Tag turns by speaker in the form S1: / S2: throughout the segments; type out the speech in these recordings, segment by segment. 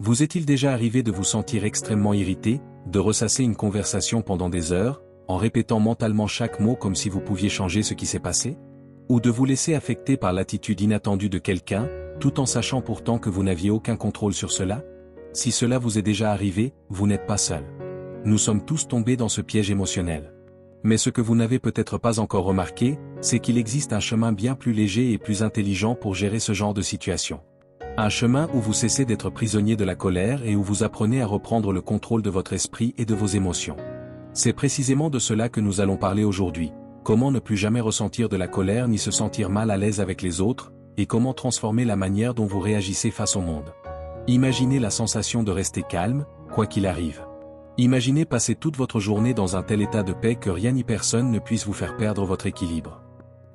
S1: Vous est-il déjà arrivé de vous sentir extrêmement irrité, de ressasser une conversation pendant des heures, en répétant mentalement chaque mot comme si vous pouviez changer ce qui s'est passé? Ou de vous laisser affecter par l'attitude inattendue de quelqu'un, tout en sachant pourtant que vous n'aviez aucun contrôle sur cela? Si cela vous est déjà arrivé, vous n'êtes pas seul. Nous sommes tous tombés dans ce piège émotionnel. Mais ce que vous n'avez peut-être pas encore remarqué, c'est qu'il existe un chemin bien plus léger et plus intelligent pour gérer ce genre de situation. Un chemin où vous cessez d'être prisonnier de la colère et où vous apprenez à reprendre le contrôle de votre esprit et de vos émotions. C'est précisément de cela que nous allons parler aujourd'hui. Comment ne plus jamais ressentir de la colère ni se sentir mal à l'aise avec les autres, et comment transformer la manière dont vous réagissez face au monde. Imaginez la sensation de rester calme, quoi qu'il arrive. Imaginez passer toute votre journée dans un tel état de paix que rien ni personne ne puisse vous faire perdre votre équilibre.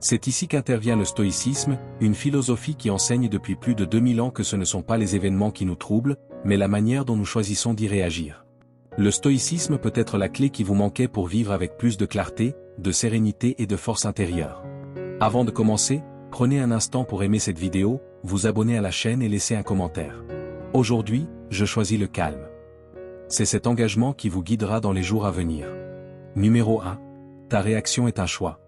S1: C'est ici qu'intervient le stoïcisme, une philosophie qui enseigne depuis plus de 2000 ans que ce ne sont pas les événements qui nous troublent, mais la manière dont nous choisissons d'y réagir. Le stoïcisme peut être la clé qui vous manquait pour vivre avec plus de clarté, de sérénité et de force intérieure. Avant de commencer, prenez un instant pour aimer cette vidéo, vous abonner à la chaîne et laisser un commentaire. Aujourd'hui, je choisis le calme. C'est cet engagement qui vous guidera dans les jours à venir. Numéro 1. Ta réaction est un choix.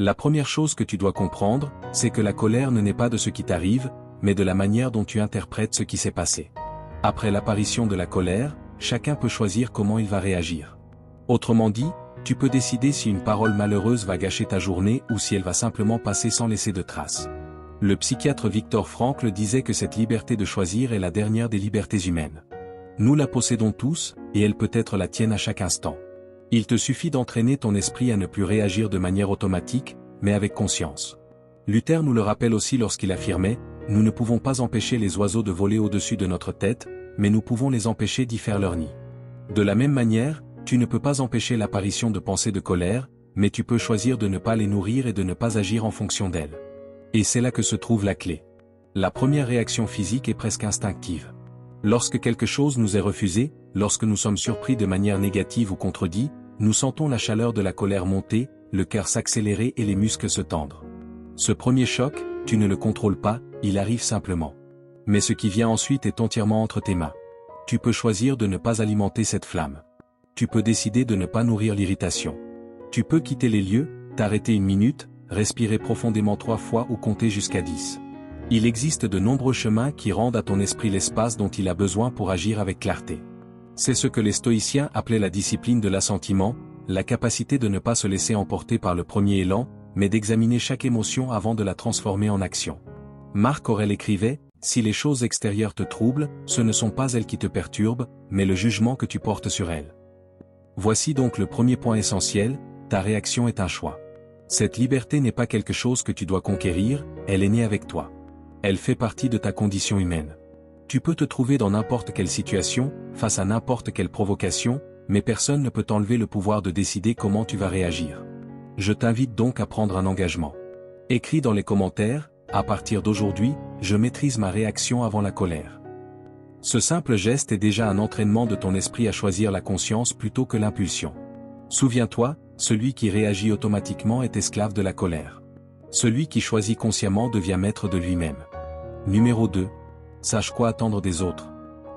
S1: La première chose que tu dois comprendre, c'est que la colère ne naît pas de ce qui t'arrive, mais de la manière dont tu interprètes ce qui s'est passé. Après l'apparition de la colère, chacun peut choisir comment il va réagir. Autrement dit, tu peux décider si une parole malheureuse va gâcher ta journée ou si elle va simplement passer sans laisser de traces. Le psychiatre Viktor Frankl disait que cette liberté de choisir est la dernière des libertés humaines. Nous la possédons tous, et elle peut être la tienne à chaque instant. Il te suffit d'entraîner ton esprit à ne plus réagir de manière automatique, mais avec conscience. Luther nous le rappelle aussi lorsqu'il affirmait « Nous ne pouvons pas empêcher les oiseaux de voler au-dessus de notre tête, mais nous pouvons les empêcher d'y faire leur nid. » De la même manière, tu ne peux pas empêcher l'apparition de pensées de colère, mais tu peux choisir de ne pas les nourrir et de ne pas agir en fonction d'elles. Et c'est là que se trouve la clé. La première réaction physique est presque instinctive. Lorsque quelque chose nous est refusé, lorsque nous sommes surpris de manière négative ou contredit, nous sentons la chaleur de la colère monter, le cœur s'accélérer et les muscles se tendre. Ce premier choc, tu ne le contrôles pas, il arrive simplement. Mais ce qui vient ensuite est entièrement entre tes mains. Tu peux choisir de ne pas alimenter cette flamme. Tu peux décider de ne pas nourrir l'irritation. Tu peux quitter les lieux, t'arrêter une minute, respirer profondément 3 fois ou compter jusqu'à 10. Il existe de nombreux chemins qui rendent à ton esprit l'espace dont il a besoin pour agir avec clarté. C'est ce que les stoïciens appelaient la discipline de l'assentiment, la capacité de ne pas se laisser emporter par le premier élan, mais d'examiner chaque émotion avant de la transformer en action. Marc Aurèle écrivait « Si les choses extérieures te troublent, ce ne sont pas elles qui te perturbent, mais le jugement que tu portes sur elles. » Voici donc le premier point essentiel, ta réaction est un choix. Cette liberté n'est pas quelque chose que tu dois conquérir, elle est née avec toi. Elle fait partie de ta condition humaine. Tu peux te trouver dans n'importe quelle situation, face à n'importe quelle provocation, mais personne ne peut t'enlever le pouvoir de décider comment tu vas réagir. Je t'invite donc à prendre un engagement. Écris dans les commentaires, à partir d'aujourd'hui, je maîtrise ma réaction avant la colère. Ce simple geste est déjà un entraînement de ton esprit à choisir la conscience plutôt que l'impulsion. Souviens-toi, celui qui réagit automatiquement est esclave de la colère. Celui qui choisit consciemment devient maître de lui-même. Numéro 2. Sache quoi attendre des autres.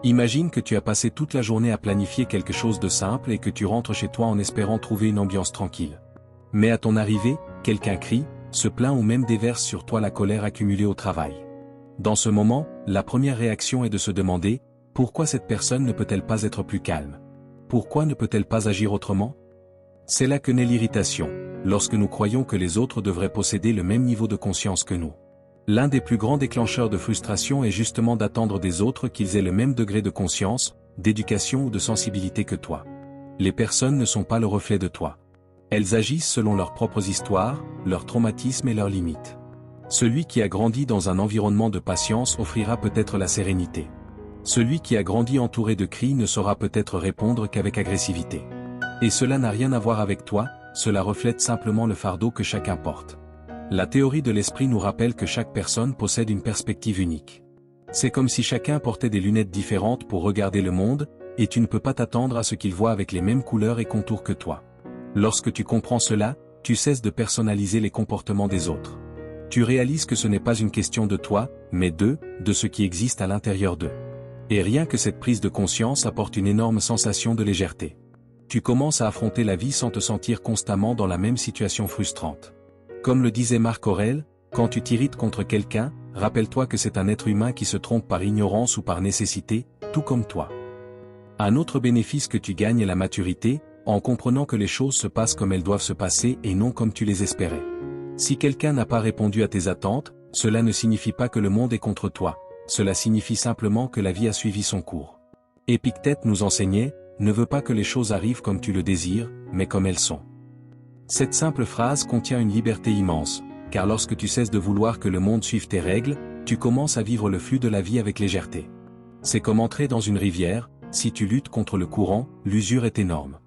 S1: Imagine que tu as passé toute la journée à planifier quelque chose de simple et que tu rentres chez toi en espérant trouver une ambiance tranquille. Mais à ton arrivée, quelqu'un crie, se plaint ou même déverse sur toi la colère accumulée au travail. Dans ce moment, la première réaction est de se demander, pourquoi cette personne ne peut-elle pas être plus calme? Pourquoi ne peut-elle pas agir autrement? C'est là que naît l'irritation, lorsque nous croyons que les autres devraient posséder le même niveau de conscience que nous. L'un des plus grands déclencheurs de frustration est justement d'attendre des autres qu'ils aient le même degré de conscience, d'éducation ou de sensibilité que toi. Les personnes ne sont pas le reflet de toi. Elles agissent selon leurs propres histoires, leurs traumatismes et leurs limites. Celui qui a grandi dans un environnement de patience offrira peut-être la sérénité. Celui qui a grandi entouré de cris ne saura peut-être répondre qu'avec agressivité. Et cela n'a rien à voir avec toi, cela reflète simplement le fardeau que chacun porte. La théorie de l'esprit nous rappelle que chaque personne possède une perspective unique. C'est comme si chacun portait des lunettes différentes pour regarder le monde, et tu ne peux pas t'attendre à ce qu'il voit avec les mêmes couleurs et contours que toi. Lorsque tu comprends cela, tu cesses de personnaliser les comportements des autres. Tu réalises que ce n'est pas une question de toi, mais de ce qui existe à l'intérieur d'eux. Et rien que cette prise de conscience apporte une énorme sensation de légèreté. Tu commences à affronter la vie sans te sentir constamment dans la même situation frustrante. Comme le disait Marc Aurèle, quand tu t'irrites contre quelqu'un, rappelle-toi que c'est un être humain qui se trompe par ignorance ou par nécessité, tout comme toi. Un autre bénéfice que tu gagnes est la maturité, en comprenant que les choses se passent comme elles doivent se passer et non comme tu les espérais. Si quelqu'un n'a pas répondu à tes attentes, cela ne signifie pas que le monde est contre toi, cela signifie simplement que la vie a suivi son cours. Épictète nous enseignait, ne veux pas que les choses arrivent comme tu le désires, mais comme elles sont. Cette simple phrase contient une liberté immense, car lorsque tu cesses de vouloir que le monde suive tes règles, tu commences à vivre le flux de la vie avec légèreté. C'est comme entrer dans une rivière, si tu luttes contre le courant, l'usure est énorme.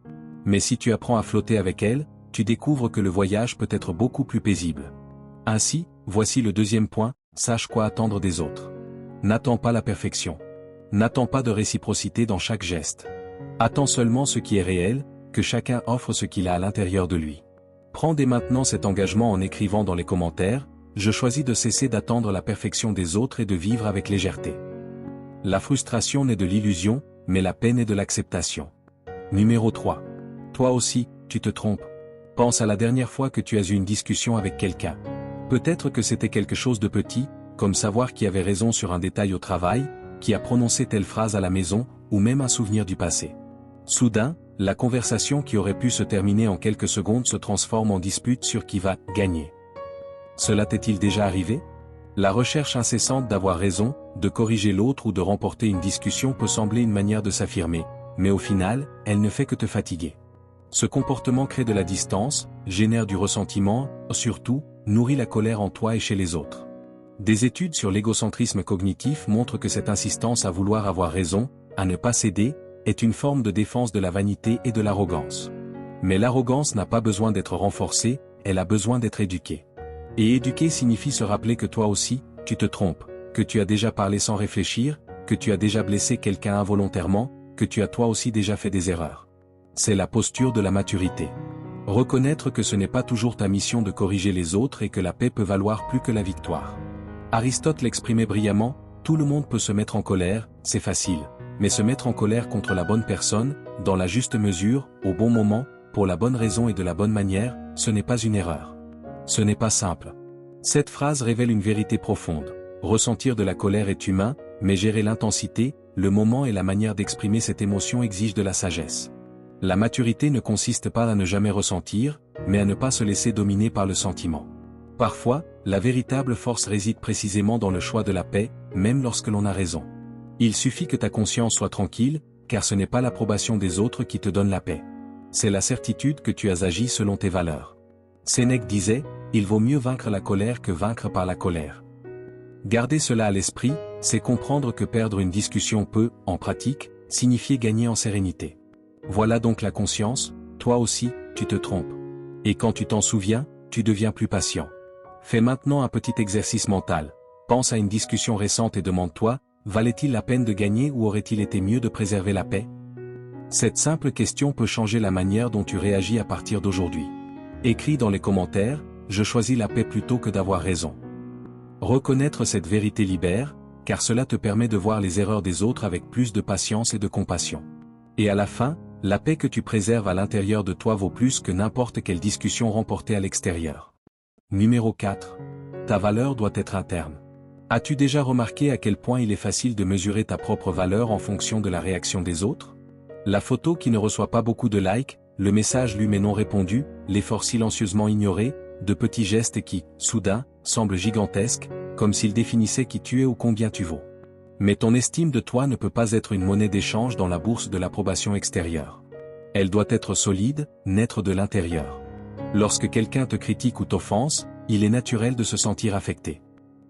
S1: Mais si tu apprends à flotter avec elle, tu découvres que le voyage peut être beaucoup plus paisible. Ainsi, voici le deuxième point, sache quoi attendre des autres. N'attends pas la perfection. N'attends pas de réciprocité dans chaque geste. Attends seulement ce qui est réel, que chacun offre ce qu'il a à l'intérieur de lui. Prends dès maintenant cet engagement en écrivant dans les commentaires, je choisis de cesser d'attendre la perfection des autres et de vivre avec légèreté. La frustration n'est de l'illusion, mais la paix est de l'acceptation. Numéro 3. Toi aussi, tu te trompes. Pense à la dernière fois que tu as eu une discussion avec quelqu'un. Peut-être que c'était quelque chose de petit, comme savoir qui avait raison sur un détail au travail, qui a prononcé telle phrase à la maison, ou même un souvenir du passé. Soudain, la conversation qui aurait pu se terminer en quelques secondes se transforme en dispute sur qui va gagner. Cela t'est-il déjà arrivé? La recherche incessante d'avoir raison, de corriger l'autre ou de remporter une discussion peut sembler une manière de s'affirmer, mais au final, elle ne fait que te fatiguer. Ce comportement crée de la distance, génère du ressentiment, surtout, nourrit la colère en toi et chez les autres. Des études sur l'égocentrisme cognitif montrent que cette insistance à vouloir avoir raison, à ne pas céder, est une forme de défense de la vanité et de l'arrogance. Mais l'arrogance n'a pas besoin d'être renforcée, elle a besoin d'être éduquée. Et éduquer signifie se rappeler que toi aussi, tu te trompes, que tu as déjà parlé sans réfléchir, que tu as déjà blessé quelqu'un involontairement, que tu as toi aussi déjà fait des erreurs. C'est la posture de la maturité. Reconnaître que ce n'est pas toujours ta mission de corriger les autres et que la paix peut valoir plus que la victoire. Aristote l'exprimait brillamment, tout le monde peut se mettre en colère, c'est facile, mais se mettre en colère contre la bonne personne, dans la juste mesure, au bon moment, pour la bonne raison et de la bonne manière, ce n'est pas une erreur. Ce n'est pas simple. Cette phrase révèle une vérité profonde. Ressentir de la colère est humain, mais gérer l'intensité, le moment et la manière d'exprimer cette émotion exigent de la sagesse. La maturité ne consiste pas à ne jamais ressentir, mais à ne pas se laisser dominer par le sentiment. Parfois, la véritable force réside précisément dans le choix de la paix, même lorsque l'on a raison. Il suffit que ta conscience soit tranquille, car ce n'est pas l'approbation des autres qui te donne la paix. C'est la certitude que tu as agi selon tes valeurs. Sénèque disait, il vaut mieux vaincre la colère que vaincre par la colère. Garder cela à l'esprit, c'est comprendre que perdre une discussion peut, en pratique, signifier gagner en sérénité. Voilà donc la conscience, toi aussi, tu te trompes. Et quand tu t'en souviens, tu deviens plus patient. Fais maintenant un petit exercice mental. Pense à une discussion récente et demande-toi, valait-il la peine de gagner ou aurait-il été mieux de préserver la paix? Cette simple question peut changer la manière dont tu réagis à partir d'aujourd'hui. Écris dans les commentaires, je choisis la paix plutôt que d'avoir raison. Reconnaître cette vérité libère, car cela te permet de voir les erreurs des autres avec plus de patience et de compassion. Et à la fin, la paix que tu préserves à l'intérieur de toi vaut plus que n'importe quelle discussion remportée à l'extérieur. Numéro 4. Ta valeur doit être interne. As-tu déjà remarqué à quel point il est facile de mesurer ta propre valeur en fonction de la réaction des autres? La photo qui ne reçoit pas beaucoup de likes, le message lu mais non répondu, l'effort silencieusement ignoré, de petits gestes qui, soudain, semblent gigantesques, comme s'ils définissaient qui tu es ou combien tu vaux. Mais ton estime de toi ne peut pas être une monnaie d'échange dans la bourse de l'approbation extérieure. Elle doit être solide, naître de l'intérieur. Lorsque quelqu'un te critique ou t'offense, il est naturel de se sentir affecté.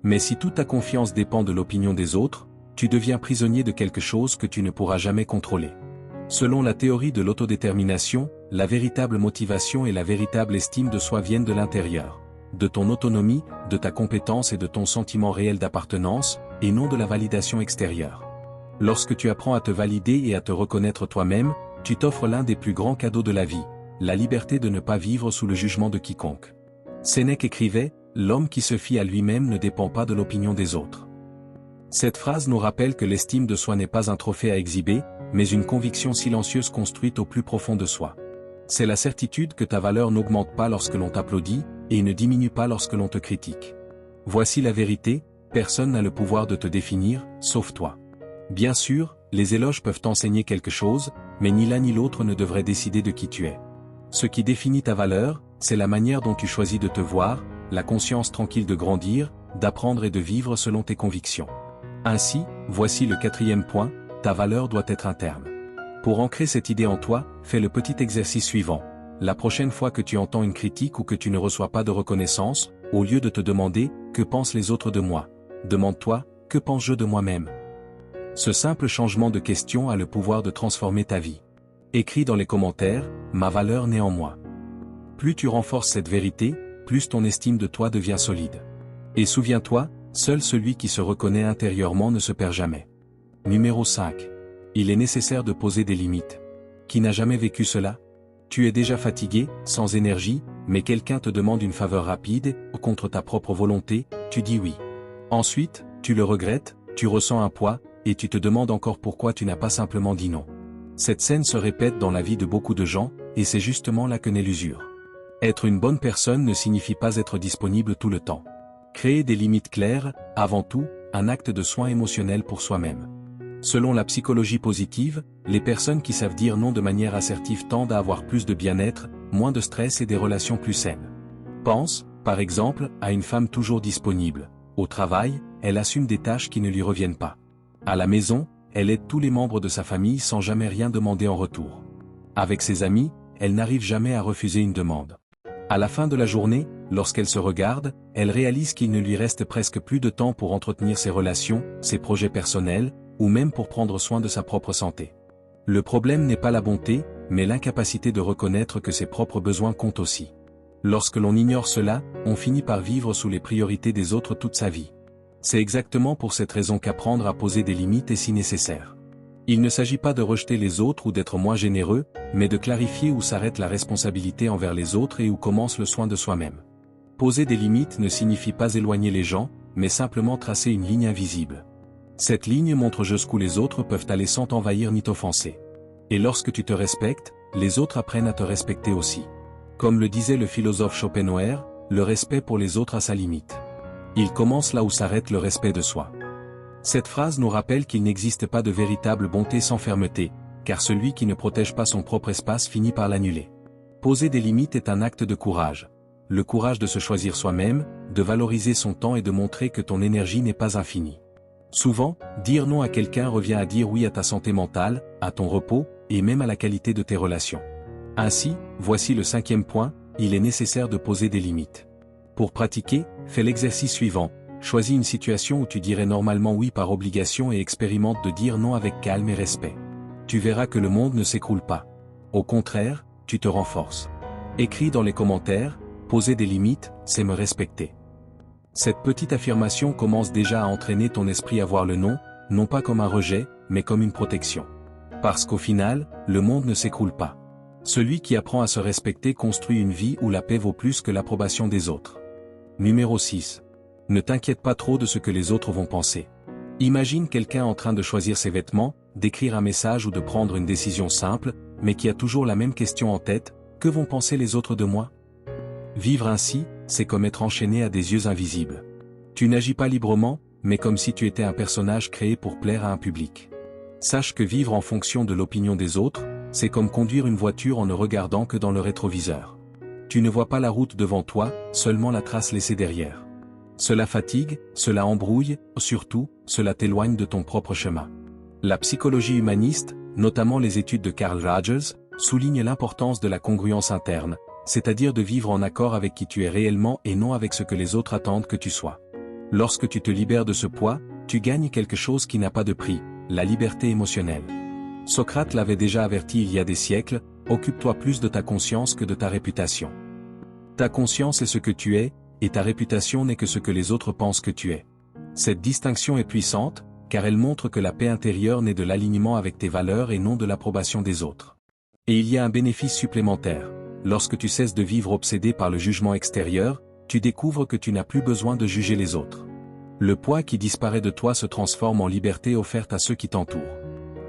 S1: Mais si toute ta confiance dépend de l'opinion des autres, tu deviens prisonnier de quelque chose que tu ne pourras jamais contrôler. Selon la théorie de l'autodétermination, la véritable motivation et la véritable estime de soi viennent de l'intérieur, de ton autonomie, de ta compétence et de ton sentiment réel d'appartenance, et non de la validation extérieure. Lorsque tu apprends à te valider et à te reconnaître toi-même, tu t'offres l'un des plus grands cadeaux de la vie, la liberté de ne pas vivre sous le jugement de quiconque. Sénèque écrivait, l'homme qui se fie à lui-même ne dépend pas de l'opinion des autres. Cette phrase nous rappelle que l'estime de soi n'est pas un trophée à exhiber, mais une conviction silencieuse construite au plus profond de soi. C'est la certitude que ta valeur n'augmente pas lorsque l'on t'applaudit, et ne diminue pas lorsque l'on te critique. Voici la vérité, personne n'a le pouvoir de te définir, sauf toi. Bien sûr, les éloges peuvent t'enseigner quelque chose, mais ni l'un ni l'autre ne devrait décider de qui tu es. Ce qui définit ta valeur, c'est la manière dont tu choisis de te voir, la conscience tranquille de grandir, d'apprendre et de vivre selon tes convictions. Ainsi, voici le 4e point, ta valeur doit être interne. Pour ancrer cette idée en toi, fais le petit exercice suivant. La prochaine fois que tu entends une critique ou que tu ne reçois pas de reconnaissance, au lieu de te demander « Que pensent les autres de moi ?», demande-toi « Que pense-je de moi-même ?» Ce simple changement de question a le pouvoir de transformer ta vie. Écris dans les commentaires « Ma valeur naît en moi ». Plus tu renforces cette vérité, plus ton estime de toi devient solide. Et souviens-toi, seul celui qui se reconnaît intérieurement ne se perd jamais. Numéro 5. Il est nécessaire de poser des limites. Qui n'a jamais vécu cela? Tu es déjà fatigué, sans énergie, mais quelqu'un te demande une faveur rapide, contre ta propre volonté, tu dis oui. Ensuite, tu le regrettes, tu ressens un poids, et tu te demandes encore pourquoi tu n'as pas simplement dit non. Cette scène se répète dans la vie de beaucoup de gens, et c'est justement là que naît l'usure. Être une bonne personne ne signifie pas être disponible tout le temps. Créer des limites claires, avant tout, un acte de soin émotionnel pour soi-même. Selon la psychologie positive, les personnes qui savent dire non de manière assertive tendent à avoir plus de bien-être, moins de stress et des relations plus saines. Pense, par exemple, à une femme toujours disponible. Au travail, elle assume des tâches qui ne lui reviennent pas. À la maison, elle aide tous les membres de sa famille sans jamais rien demander en retour. Avec ses amis, elle n'arrive jamais à refuser une demande. À la fin de la journée, lorsqu'elle se regarde, elle réalise qu'il ne lui reste presque plus de temps pour entretenir ses relations, ses projets personnels, ou même pour prendre soin de sa propre santé. Le problème n'est pas la bonté, mais l'incapacité de reconnaître que ses propres besoins comptent aussi. Lorsque l'on ignore cela, on finit par vivre sous les priorités des autres toute sa vie. C'est exactement pour cette raison qu'apprendre à poser des limites est si nécessaire. Il ne s'agit pas de rejeter les autres ou d'être moins généreux, mais de clarifier où s'arrête la responsabilité envers les autres et où commence le soin de soi-même. Poser des limites ne signifie pas éloigner les gens, mais simplement tracer une ligne invisible. Cette ligne montre jusqu'où les autres peuvent aller sans t'envahir ni t'offenser. Et lorsque tu te respectes, les autres apprennent à te respecter aussi. Comme le disait le philosophe Schopenhauer, le respect pour les autres a sa limite. Il commence là où s'arrête le respect de soi. Cette phrase nous rappelle qu'il n'existe pas de véritable bonté sans fermeté, car celui qui ne protège pas son propre espace finit par l'annuler. Poser des limites est un acte de courage. Le courage de se choisir soi-même, de valoriser son temps et de montrer que ton énergie n'est pas infinie. Souvent, dire non à quelqu'un revient à dire oui à ta santé mentale, à ton repos, et même à la qualité de tes relations. Ainsi, voici le 5e point, il est nécessaire de poser des limites. Pour pratiquer, fais l'exercice suivant. Choisis une situation où tu dirais normalement oui par obligation et expérimente de dire non avec calme et respect. Tu verras que le monde ne s'écroule pas. Au contraire, tu te renforces. Écris dans les commentaires, poser des limites, c'est me respecter. Cette petite affirmation commence déjà à entraîner ton esprit à voir le non, non pas comme un rejet, mais comme une protection. Parce qu'au final, le monde ne s'écroule pas. Celui qui apprend à se respecter construit une vie où la paix vaut plus que l'approbation des autres. Numéro 6. Ne t'inquiète pas trop de ce que les autres vont penser. Imagine quelqu'un en train de choisir ses vêtements, d'écrire un message ou de prendre une décision simple, mais qui a toujours la même question en tête, que vont penser les autres de moi? Vivre ainsi, c'est comme être enchaîné à des yeux invisibles. Tu n'agis pas librement, mais comme si tu étais un personnage créé pour plaire à un public. Sache que vivre en fonction de l'opinion des autres, c'est comme conduire une voiture en ne regardant que dans le rétroviseur. Tu ne vois pas la route devant toi, seulement la trace laissée derrière. Cela fatigue, cela embrouille, surtout, cela t'éloigne de ton propre chemin. La psychologie humaniste, notamment les études de Carl Rogers, souligne l'importance de la congruence interne, c'est-à-dire de vivre en accord avec qui tu es réellement et non avec ce que les autres attendent que tu sois. Lorsque tu te libères de ce poids, tu gagnes quelque chose qui n'a pas de prix, la liberté émotionnelle. Socrate l'avait déjà averti il y a des siècles, occupe-toi plus de ta conscience que de ta réputation. Ta conscience est ce que tu es, et ta réputation n'est que ce que les autres pensent que tu es. Cette distinction est puissante, car elle montre que la paix intérieure naît de l'alignement avec tes valeurs et non de l'approbation des autres. Et il y a un bénéfice supplémentaire. Lorsque tu cesses de vivre obsédé par le jugement extérieur, tu découvres que tu n'as plus besoin de juger les autres. Le poids qui disparaît de toi se transforme en liberté offerte à ceux qui t'entourent.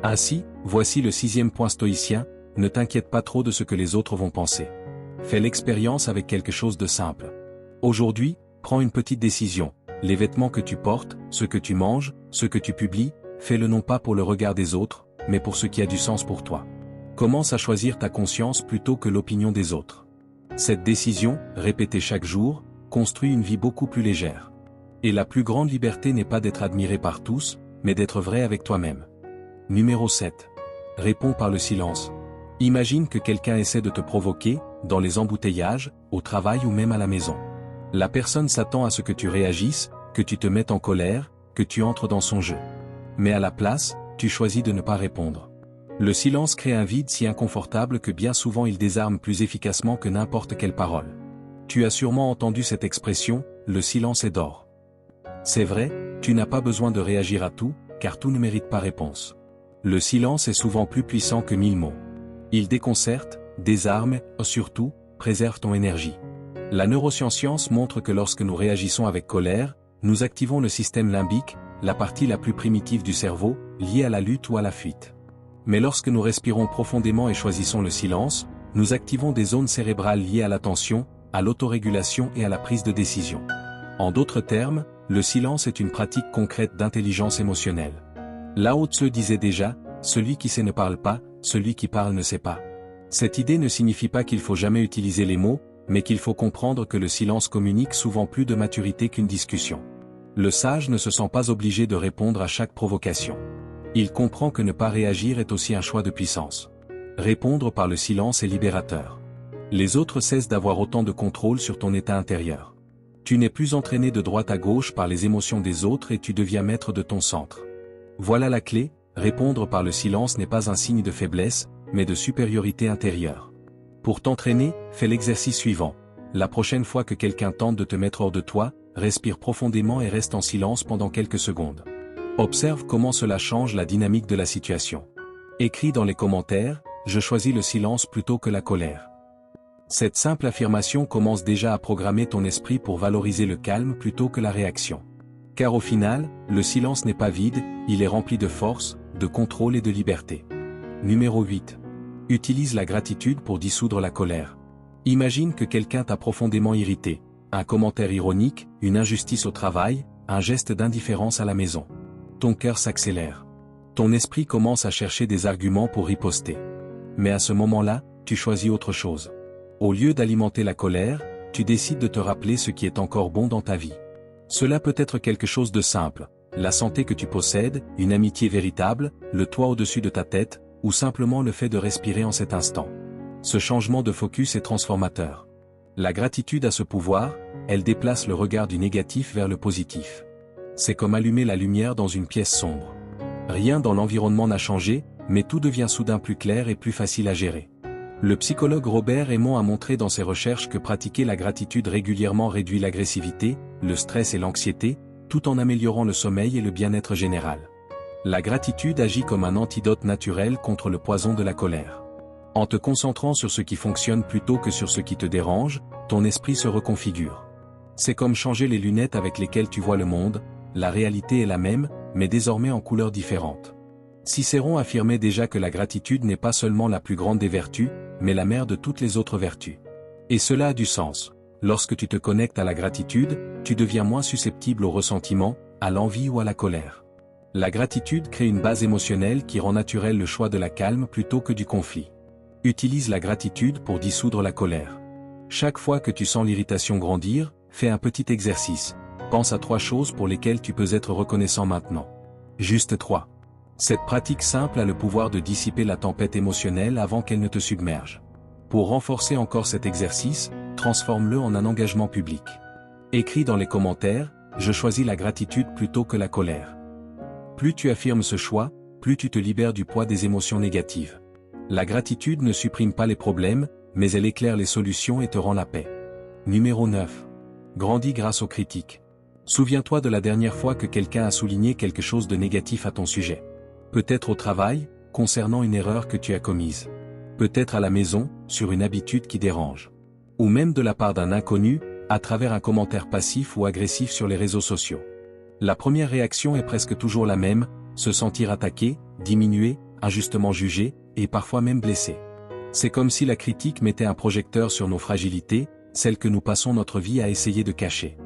S1: Ainsi, voici le 6e point stoïcien, ne t'inquiète pas trop de ce que les autres vont penser. Fais l'expérience avec quelque chose de simple. Aujourd'hui, prends une petite décision. Les vêtements que tu portes, ce que tu manges, ce que tu publies, fais-le non pas pour le regard des autres, mais pour ce qui a du sens pour toi. Commence à choisir ta conscience plutôt que l'opinion des autres. Cette décision, répétée chaque jour, construit une vie beaucoup plus légère. Et la plus grande liberté n'est pas d'être admiré par tous, mais d'être vrai avec toi-même. Numéro 7. Réponds par le silence. Imagine que quelqu'un essaie de te provoquer, dans les embouteillages, au travail ou même à la maison. La personne s'attend à ce que tu réagisses, que tu te mettes en colère, que tu entres dans son jeu. Mais à la place, tu choisis de ne pas répondre. Le silence crée un vide si inconfortable que bien souvent il désarme plus efficacement que n'importe quelle parole. Tu as sûrement entendu cette expression, le silence est d'or. C'est vrai, tu n'as pas besoin de réagir à tout, car tout ne mérite pas réponse. Le silence est souvent plus puissant que 1000 mots. Il déconcerte, désarme, et surtout, préserve ton énergie. La neuroscience montre que lorsque nous réagissons avec colère, nous activons le système limbique, la partie la plus primitive du cerveau, liée à la lutte ou à la fuite. Mais lorsque nous respirons profondément et choisissons le silence, nous activons des zones cérébrales liées à l'attention, à l'autorégulation et à la prise de décision. En d'autres termes, le silence est une pratique concrète d'intelligence émotionnelle. Lao Tse disait déjà, celui qui sait ne parle pas, celui qui parle ne sait pas. Cette idée ne signifie pas qu'il faut jamais utiliser les mots, mais qu'il faut comprendre que le silence communique souvent plus de maturité qu'une discussion. Le sage ne se sent pas obligé de répondre à chaque provocation. Il comprend que ne pas réagir est aussi un choix de puissance. Répondre par le silence est libérateur. Les autres cessent d'avoir autant de contrôle sur ton état intérieur. Tu n'es plus entraîné de droite à gauche par les émotions des autres et tu deviens maître de ton centre. Voilà la clé, répondre par le silence n'est pas un signe de faiblesse, mais de supériorité intérieure. Pour t'entraîner, fais l'exercice suivant. La prochaine fois que quelqu'un tente de te mettre hors de toi, respire profondément et reste en silence pendant quelques secondes. Observe comment cela change la dynamique de la situation. Écris dans les commentaires, je choisis le silence plutôt que la colère. Cette simple affirmation commence déjà à programmer ton esprit pour valoriser le calme plutôt que la réaction. Car au final, le silence n'est pas vide, il est rempli de force, de contrôle et de liberté. Numéro 8. Utilise la gratitude pour dissoudre la colère. Imagine que quelqu'un t'a profondément irrité. Un commentaire ironique, une injustice au travail, un geste d'indifférence à la maison. Ton cœur s'accélère. Ton esprit commence à chercher des arguments pour riposter. Mais à ce moment-là, tu choisis autre chose. Au lieu d'alimenter la colère, tu décides de te rappeler ce qui est encore bon dans ta vie. Cela peut être quelque chose de simple, la santé que tu possèdes, une amitié véritable, le toit au-dessus de ta tête, ou simplement le fait de respirer en cet instant. Ce changement de focus est transformateur. La gratitude a ce pouvoir, elle déplace le regard du négatif vers le positif. C'est comme allumer la lumière dans une pièce sombre. Rien dans l'environnement n'a changé, mais tout devient soudain plus clair et plus facile à gérer. Le psychologue Robert Aymond a montré dans ses recherches que pratiquer la gratitude régulièrement réduit l'agressivité, le stress et l'anxiété, tout en améliorant le sommeil et le bien-être général. La gratitude agit comme un antidote naturel contre le poison de la colère. En te concentrant sur ce qui fonctionne plutôt que sur ce qui te dérange, ton esprit se reconfigure. C'est comme changer les lunettes avec lesquelles tu vois le monde, la réalité est la même, mais désormais en couleurs différentes. Cicéron affirmait déjà que la gratitude n'est pas seulement la plus grande des vertus, mais la mère de toutes les autres vertus. Et cela a du sens. Lorsque tu te connectes à la gratitude, tu deviens moins susceptible au ressentiment, à l'envie ou à la colère. La gratitude crée une base émotionnelle qui rend naturel le choix de la calme plutôt que du conflit. Utilise la gratitude pour dissoudre la colère. Chaque fois que tu sens l'irritation grandir, fais un petit exercice. Pense à 3 choses pour lesquelles tu peux être reconnaissant maintenant. Juste 3. Cette pratique simple a le pouvoir de dissiper la tempête émotionnelle avant qu'elle ne te submerge. Pour renforcer encore cet exercice, transforme-le en un engagement public. Écris dans les commentaires, je choisis la gratitude plutôt que la colère. Plus tu affirmes ce choix, plus tu te libères du poids des émotions négatives. La gratitude ne supprime pas les problèmes, mais elle éclaire les solutions et te rend la paix. Numéro 9. Grandis grâce aux critiques. Souviens-toi de la dernière fois que quelqu'un a souligné quelque chose de négatif à ton sujet. Peut-être au travail, concernant une erreur que tu as commise. Peut-être à la maison, sur une habitude qui dérange. Ou même de la part d'un inconnu, à travers un commentaire passif ou agressif sur les réseaux sociaux. La première réaction est presque toujours la même, se sentir attaqué, diminué, injustement jugé, et parfois même blessé. C'est comme si la critique mettait un projecteur sur nos fragilités, celles que nous passons notre vie à essayer de cacher.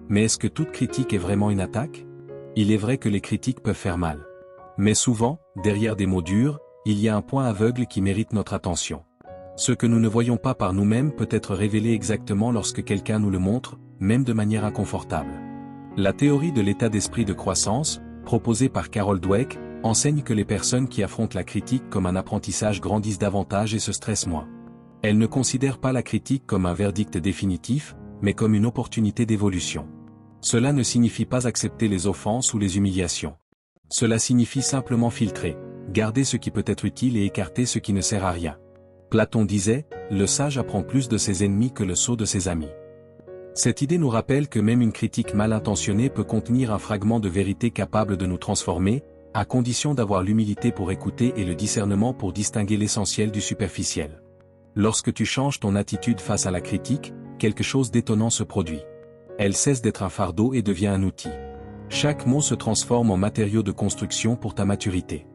S1: Mais est-ce que toute critique est vraiment une attaque? Il est vrai que les critiques peuvent faire mal. Mais souvent, derrière des mots durs, il y a un point aveugle qui mérite notre attention. Ce que nous ne voyons pas par nous-mêmes peut être révélé exactement lorsque quelqu'un nous le montre, même de manière inconfortable. La théorie de l'état d'esprit de croissance, proposée par Carol Dweck, enseigne que les personnes qui affrontent la critique comme un apprentissage grandissent davantage et se stressent moins. Elle ne considère pas la critique comme un verdict définitif, mais comme une opportunité d'évolution. Cela ne signifie pas accepter les offenses ou les humiliations. Cela signifie simplement filtrer, garder ce qui peut être utile et écarter ce qui ne sert à rien. Platon disait, le sage apprend plus de ses ennemis que le sot de ses amis. Cette idée nous rappelle que même une critique mal intentionnée peut contenir un fragment de vérité capable de nous transformer, à condition d'avoir l'humilité pour écouter et le discernement pour distinguer l'essentiel du superficiel. Lorsque tu changes ton attitude face à la critique, quelque chose d'étonnant se produit. Elle cesse d'être un fardeau et devient un outil. Chaque mot se transforme en matériau de construction pour ta maturité.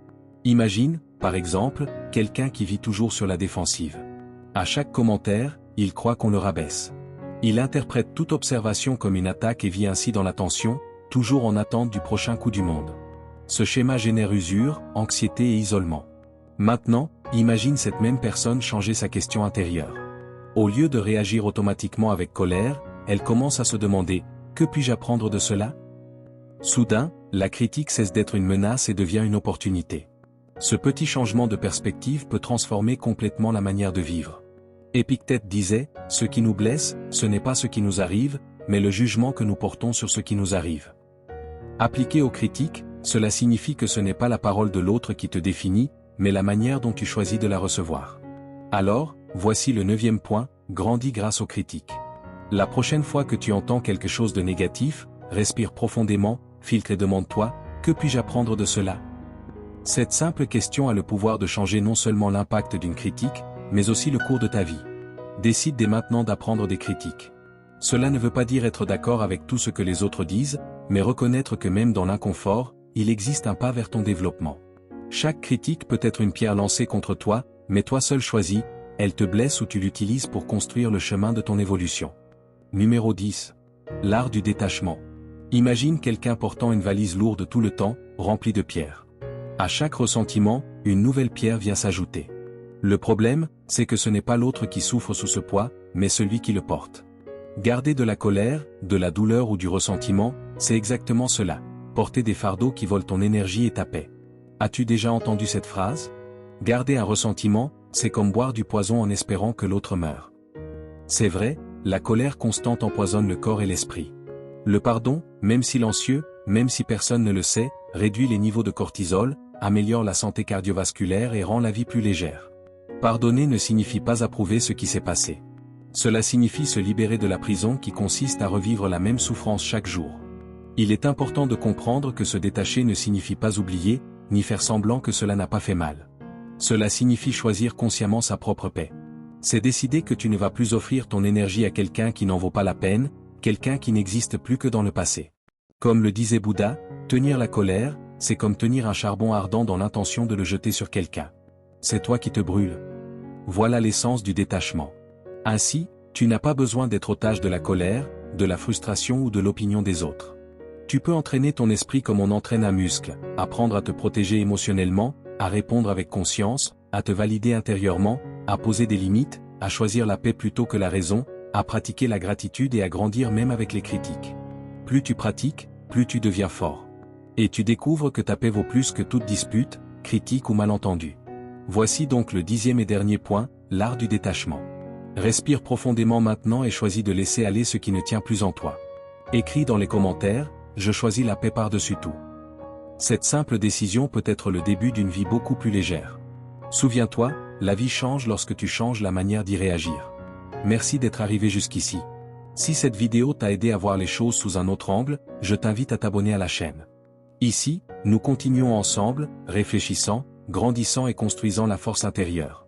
S1: Imagine, par exemple, quelqu'un qui vit toujours sur la défensive. À chaque commentaire, il croit qu'on le rabaisse. Il interprète toute observation comme une attaque et vit ainsi dans la tension, toujours en attente du prochain coup du monde. Ce schéma génère usure, anxiété et isolement. Maintenant, imagine cette même personne changer sa question intérieure. Au lieu de réagir automatiquement avec colère, elle commence à se demander « Que puis-je apprendre de cela ?» Soudain, la critique cesse d'être une menace et devient une opportunité. Ce petit changement de perspective peut transformer complètement la manière de vivre. Épictète disait « Ce qui nous blesse, ce n'est pas ce qui nous arrive, mais le jugement que nous portons sur ce qui nous arrive. » Appliqué aux critiques, cela signifie que ce n'est pas la parole de l'autre qui te définit, mais la manière dont tu choisis de la recevoir. Alors, voici le 9e point, grandis grâce aux critiques. La prochaine fois que tu entends quelque chose de négatif, respire profondément, filtre et demande-toi, que puis-je apprendre de cela? Cette simple question a le pouvoir de changer non seulement l'impact d'une critique, mais aussi le cours de ta vie. Décide dès maintenant d'apprendre des critiques. Cela ne veut pas dire être d'accord avec tout ce que les autres disent, mais reconnaître que même dans l'inconfort, il existe un pas vers ton développement. Chaque critique peut être une pierre lancée contre toi, mais toi seul choisis, elle te blesse ou tu l'utilises pour construire le chemin de ton évolution. Numéro 10. L'art du détachement. Imagine quelqu'un portant une valise lourde tout le temps, remplie de pierres. À chaque ressentiment, une nouvelle pierre vient s'ajouter. Le problème, c'est que ce n'est pas l'autre qui souffre sous ce poids, mais celui qui le porte. Garder de la colère, de la douleur ou du ressentiment, c'est exactement cela. Porter des fardeaux qui volent ton énergie et ta paix. As-tu déjà entendu cette phrase? Garder un ressentiment, c'est comme boire du poison en espérant que l'autre meure. C'est vrai, la colère constante empoisonne le corps et l'esprit. Le pardon, même silencieux, même si personne ne le sait, réduit les niveaux de cortisol, améliore la santé cardiovasculaire et rend la vie plus légère. Pardonner ne signifie pas approuver ce qui s'est passé. Cela signifie se libérer de la prison qui consiste à revivre la même souffrance chaque jour. Il est important de comprendre que se détacher ne signifie pas oublier, ni faire semblant que cela n'a pas fait mal. Cela signifie choisir consciemment sa propre paix. C'est décider que tu ne vas plus offrir ton énergie à quelqu'un qui n'en vaut pas la peine, quelqu'un qui n'existe plus que dans le passé. Comme le disait Bouddha, tenir la colère, c'est comme tenir un charbon ardent dans l'intention de le jeter sur quelqu'un. C'est toi qui te brûles. Voilà l'essence du détachement. Ainsi, tu n'as pas besoin d'être otage de la colère, de la frustration ou de l'opinion des autres. Tu peux entraîner ton esprit comme on entraîne un muscle, apprendre à te protéger émotionnellement, à répondre avec conscience, à te valider intérieurement, à poser des limites, à choisir la paix plutôt que la raison, à pratiquer la gratitude et à grandir même avec les critiques. Plus tu pratiques, plus tu deviens fort. Et tu découvres que ta paix vaut plus que toute dispute, critique ou malentendu. Voici donc le 10e et dernier point, l'art du détachement. Respire profondément maintenant et choisis de laisser aller ce qui ne tient plus en toi. Écris dans les commentaires, je choisis la paix par-dessus tout. Cette simple décision peut être le début d'une vie beaucoup plus légère. Souviens-toi, la vie change lorsque tu changes la manière d'y réagir. Merci d'être arrivé jusqu'ici. Si cette vidéo t'a aidé à voir les choses sous un autre angle, je t'invite à t'abonner à la chaîne. Ici, nous continuons ensemble, réfléchissant, grandissant et construisant la force intérieure.